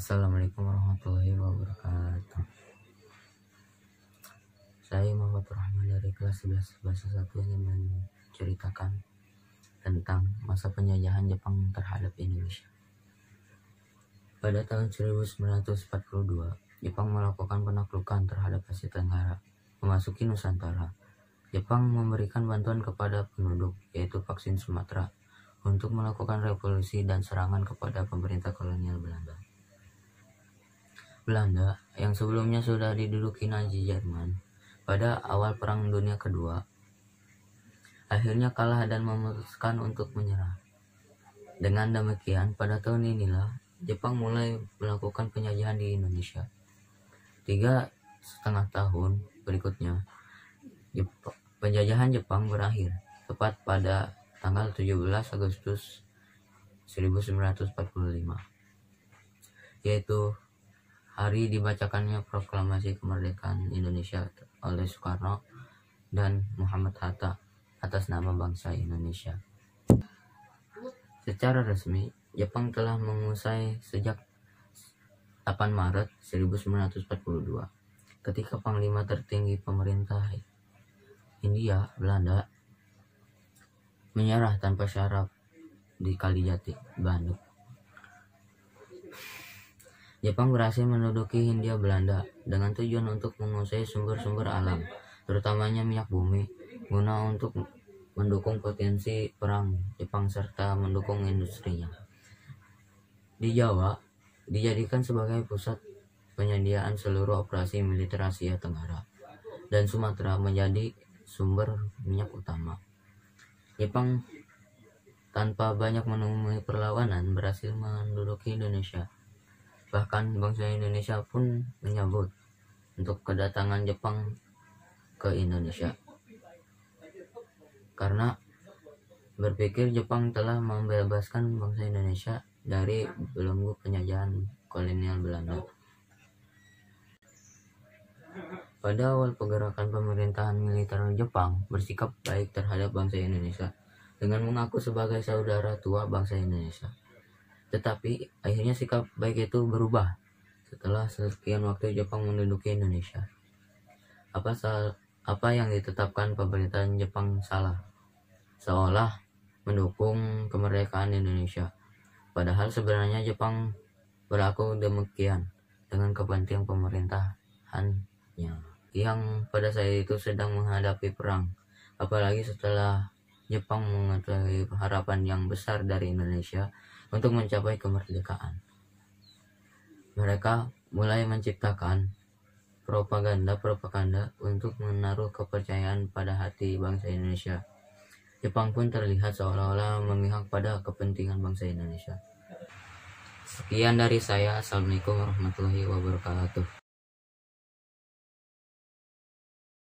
Assalamualaikum warahmatullahi wabarakatuh. Saya Muhammad Rahman dari kelas 11 bahasa 1 ingin menceritakan tentang masa penjajahan Jepang terhadap Indonesia. Pada tahun 1942, Jepang melakukan penaklukan terhadap Asia Tenggara, memasuki Nusantara. Jepang memberikan bantuan kepada penduduk, yaitu vaksin Sumatera, untuk melakukan revolusi dan serangan kepada pemerintah kolonial Belanda. Belanda yang sebelumnya sudah diduduki Nazi Jerman pada awal Perang Dunia Kedua, akhirnya kalah dan memutuskan untuk menyerah. Dengan demikian, pada tahun inilah Jepang mulai melakukan penjajahan di Indonesia. 3,5 tahun berikutnya, penjajahan Jepang berakhir tepat pada tanggal 17 Agustus 1945, yaitu hari dibacakannya proklamasi kemerdekaan Indonesia oleh Soekarno dan Muhammad Hatta atas nama bangsa Indonesia. Secara resmi, Jepang telah mengusai sejak 8 Maret 1942, ketika Panglima tertinggi pemerintah Hindia Belanda menyerah tanpa syarat di Kalijati, Bandung. Jepang berhasil menduduki Hindia Belanda dengan tujuan untuk menguasai sumber-sumber alam, terutamanya minyak bumi, guna untuk mendukung potensi perang Jepang serta mendukung industrinya. Di Jawa, dijadikan sebagai pusat penyediaan seluruh operasi militer Asia Tenggara, dan Sumatera menjadi sumber minyak utama. Jepang tanpa banyak menemui perlawanan berhasil menduduki Indonesia. Bahkan bangsa Indonesia pun menyambut untuk kedatangan Jepang ke Indonesia, karena berpikir Jepang telah membebaskan bangsa Indonesia dari belenggu penjajahan kolonial Belanda. Pada awal pergerakan pemerintahan militer Jepang bersikap baik terhadap bangsa Indonesia dengan mengaku sebagai saudara tua bangsa Indonesia. Tetapi akhirnya sikap baik itu berubah setelah sekian waktu Jepang menduduki Indonesia. Apa yang ditetapkan pemerintahan Jepang salah, seolah mendukung kemerdekaan Indonesia. Padahal sebenarnya Jepang berlaku demikian dengan kepentingan pemerintahannya yang pada saat itu sedang menghadapi perang. Apalagi setelah Jepang mengetahui harapan yang besar dari Indonesia untuk mencapai kemerdekaan, mereka mulai menciptakan propaganda untuk menaruh kepercayaan pada hati bangsa Indonesia. Jepang pun terlihat seolah-olah memihak pada kepentingan bangsa Indonesia. Sekian dari saya. Assalamualaikum warahmatullahi wabarakatuh.